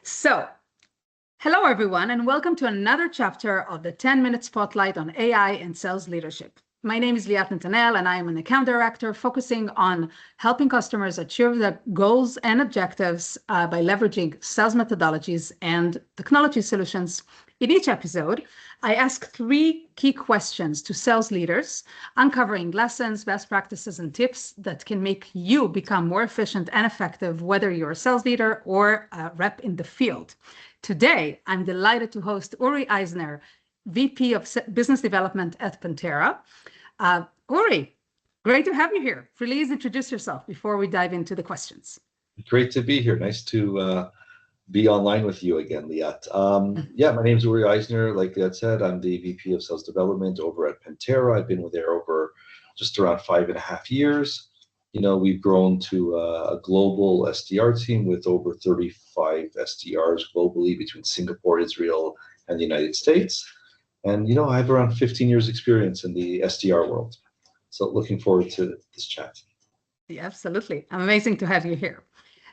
So, hello everyone, and welcome to another chapter of the 10-minute spotlight on AI and sales leadership. My name is Liat Netanel, and I am an account director focusing on helping customers achieve their goals and objectives by leveraging sales methodologies and technology solutions. In each episode, I ask 3 key questions to sales leaders, uncovering lessons, best practices, and tips that can make you become more efficient and effective, whether you're a sales leader or a rep in the field. Today, I'm delighted to host Uri Eisner, VP of Business Development at Pentera. Uri, great to have you here. Please introduce yourself before we dive into the questions. Great to be here. Nice to be online with you again, Liat. My name is Uri Eisner. Like Liat said, I'm the VP of Sales Development over at Pentera. I've been there over just around 5.5 years. We've grown to a global SDR team with over 35 SDRs globally between Singapore, Israel, and the United States. And, I have around 15 years experience in the SDR world. So looking forward to this chat. Yeah, absolutely. Amazing to have you here.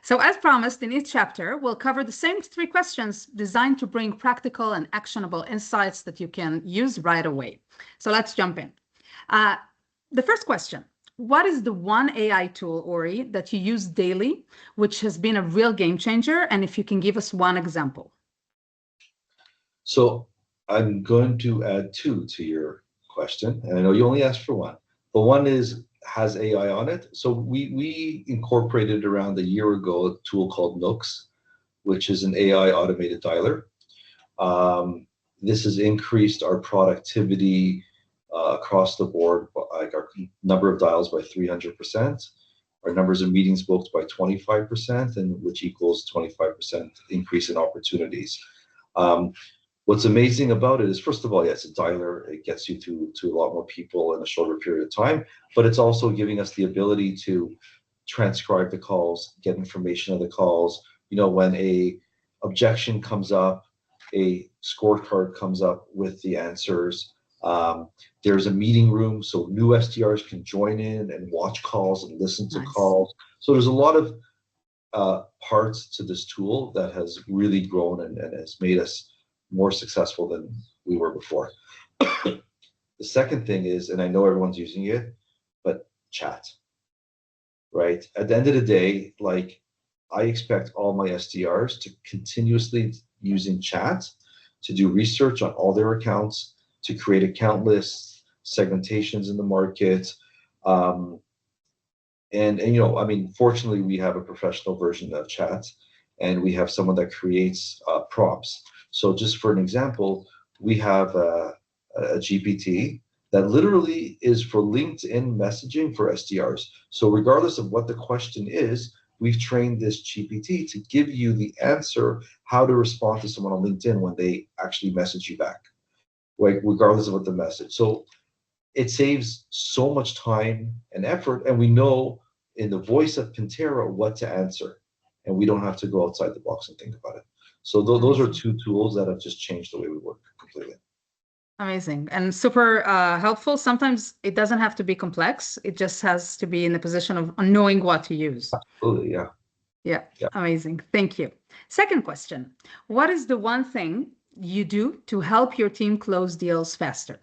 So as promised, in each chapter, we'll cover the same 3 questions designed to bring practical and actionable insights that you can use right away. So let's jump in. The first question, what is the one AI tool, Uri, that you use daily, which has been a real game changer? And if you can give us one example. So I'm going to add 2 to your question. And I know you only asked for 1, but one has AI on it. So we incorporated around a year ago a tool called Nooks, which is an AI automated dialer. This has increased our productivity across the board, like our number of dials by 300%, our numbers of meetings booked by 25%, and which equals 25% increase in opportunities. What's amazing about it is, first of all, it's a dialer. It gets you to a lot more people in a shorter period of time, but it's also giving us the ability to transcribe the calls, get information of the calls. When a objection comes up, a scorecard comes up with the answers. There's a meeting room, so new SDRs can join in and watch calls and listen to calls. So there's a lot of parts to this tool that has really grown and has made us more successful than we were before. The second thing is, and I know everyone's using it, but chat, right? At the end of the day, I expect all my SDRs to continuously using chat to do research on all their accounts, to create account lists, segmentations in the market. Fortunately, we have a professional version of chat, and we have someone that creates prompts. So just for an example, we have a GPT that literally is for LinkedIn messaging for SDRs. So regardless of what the question is, we've trained this GPT to give you the answer, how to respond to someone on LinkedIn when they actually message you back, right? Regardless of what the message. So it saves so much time and effort, and we know in the voice of Pentera what to answer, and we don't have to go outside the box and think about it. So those are 2 tools that have just changed the way we work completely. Amazing and super helpful. Sometimes it doesn't have to be complex. It just has to be in the position of knowing what to use. Absolutely, yeah. Yeah, amazing. Thank you. Second question, what is the one thing you do to help your team close deals faster?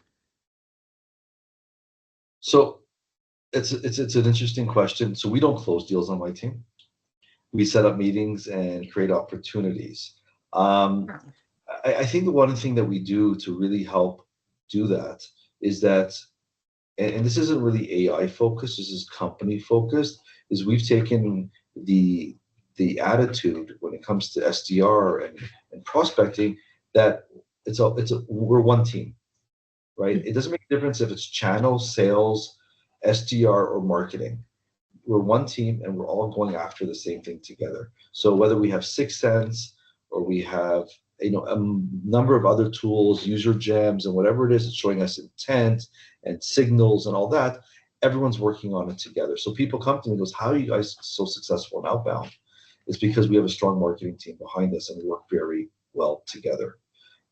So it's an interesting question. So we don't close deals on my team. We set up meetings and create opportunities. I think the one thing that we do to really help do that is that, and this isn't really AI focused, this is company focused, is we've taken the attitude when it comes to SDR and prospecting that we're one team, right? It doesn't make a difference if it's channel, sales, SDR, or marketing. We're one team and we're all going after the same thing together. So whether we have 6 Sense or we have a number of other tools, user gems, and whatever it is, it's showing us intent and signals and all that, everyone's working on it together. So people come to me and goes, how are you guys so successful in outbound? It's because we have a strong marketing team behind us and we work very well together.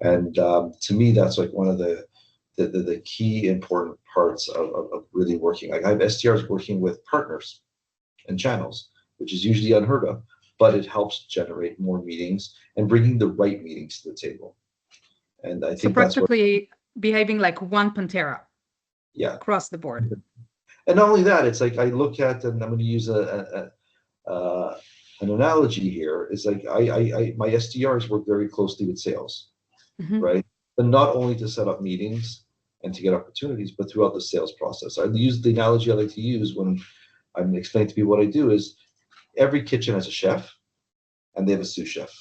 And to me, that's like one of the key important parts of really working. Like I have SDRs working with partners and channels, which is usually unheard of. but it helps generate more meetings and bringing the right meetings to the table. And I So think that's what, practically behaving like one Pentera yeah. across the board. And not only that, it's like I look at, and I'm going to use an analogy here, is like my SDRs work very closely with sales, right? But not only to set up meetings and to get opportunities, but throughout the sales process. I use the analogy I like to use when I'm explaining to people what I do is every kitchen has a chef and they have a sous chef.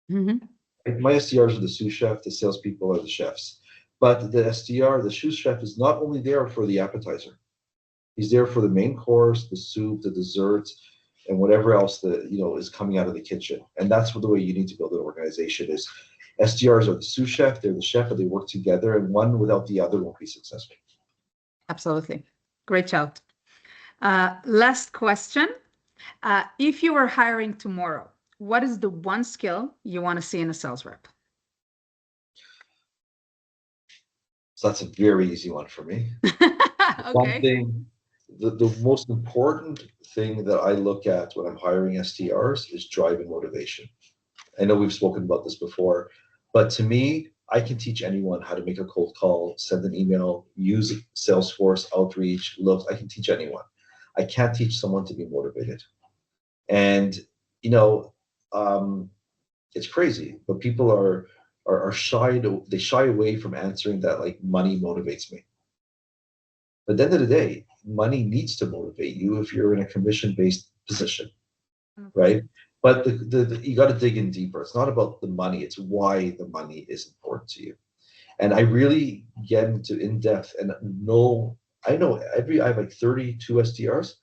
My SDRs are the sous chef, the salespeople are the chefs. But the SDR, the sous chef, is not only there for the appetizer. He's there for the main course, the soup, the desserts, and whatever else that is coming out of the kitchen. And that's the way you need to build an organization. Is SDRs are the sous chef, they're the chef, and they work together, and one without the other won't be successful. Absolutely. Great shout. Last question. If you were hiring tomorrow, what is the one skill you want to see in a sales rep? So that's a very easy one for me. Okay. One thing, the most important thing that I look at when I'm hiring SDRs is drive and motivation. I know we've spoken about this before, but to me, I can teach anyone how to make a cold call, send an email, use Salesforce, outreach, look, I can teach anyone. I can't teach someone to be motivated. And, it's crazy, but people are shy, they shy away from answering that like money motivates me. But at the end of the day, money needs to motivate you if you're in a commission-based position, right? But you got to dig in deeper. It's not about the money. It's why the money is important to you. And I really get into in-depth and I have like 32 SDRs.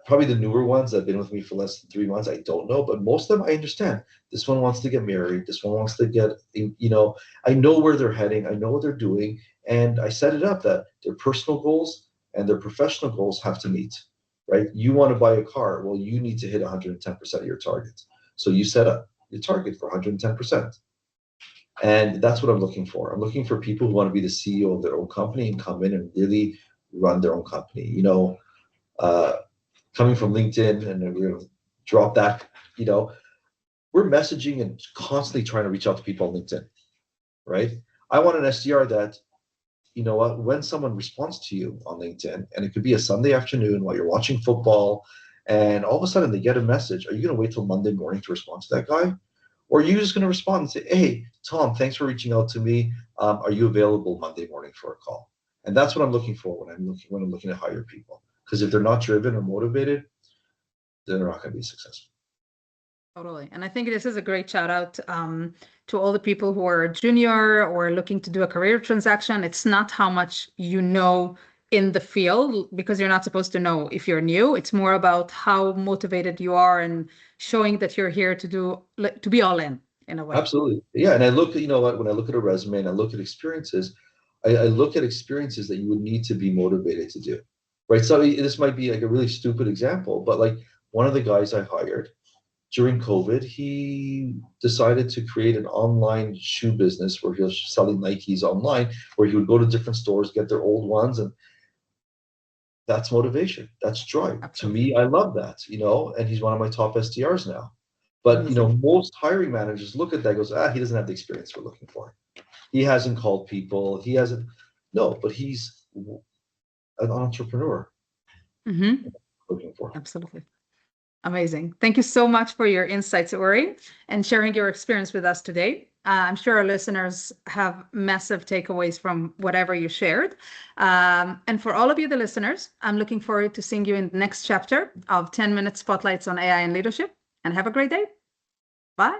Probably the newer ones that have been with me for less than 3 months, I don't know, but most of them I understand. This one wants to get married. This one wants to get, I know where they're heading. I know what they're doing. And I set it up that their personal goals and their professional goals have to meet, right? You want to buy a car. Well, you need to hit 110% of your target. So you set up your target for 110%. And that's what I'm looking for. I'm looking for people who want to be the CEO of their own company and come in and really run their own company. Coming from LinkedIn, and we're going to drop that, we're messaging and constantly trying to reach out to people on LinkedIn, right? I want an SDR that, when someone responds to you on LinkedIn, and it could be a Sunday afternoon while you're watching football, and all of a sudden they get a message, are you going to wait till Monday morning to respond to that guy? Or are you just going to respond and say, hey, Tom, thanks for reaching out to me. Are you available Monday morning for a call? And that's what I'm looking for when I'm looking to hire people. Because if they're not driven or motivated, then they're not going to be successful. Totally. And I think this is a great shout out to all the people who are junior or looking to do a career transaction. It's not how much you know in the field, because you're not supposed to know if you're new. It's more about how motivated you are and showing that you're here to be all in a way. Absolutely. Yeah. And I look at, when I look at a resume and I look at experiences, I look at experiences that you would need to be motivated to do. Right. So this might be like a really stupid example, but like one of the guys I hired during COVID, he decided to create an online shoe business where he was selling Nikes online, where he would go to different stores, get their old ones. And that's motivation. That's drive. Absolutely. To me, I love that, and he's one of my top SDRs now. But, most hiring managers look at that and goes, he doesn't have the experience we're looking for. He hasn't called people. He hasn't. No, but he's an entrepreneur. Looking for. Absolutely. Amazing. Thank you so much for your insights, Uri, and sharing your experience with us today. I'm sure our listeners have massive takeaways from whatever you shared. And for all of you, the listeners, I'm looking forward to seeing you in the next chapter of 10 Minute Spotlights on AI and Leadership. And have a great day.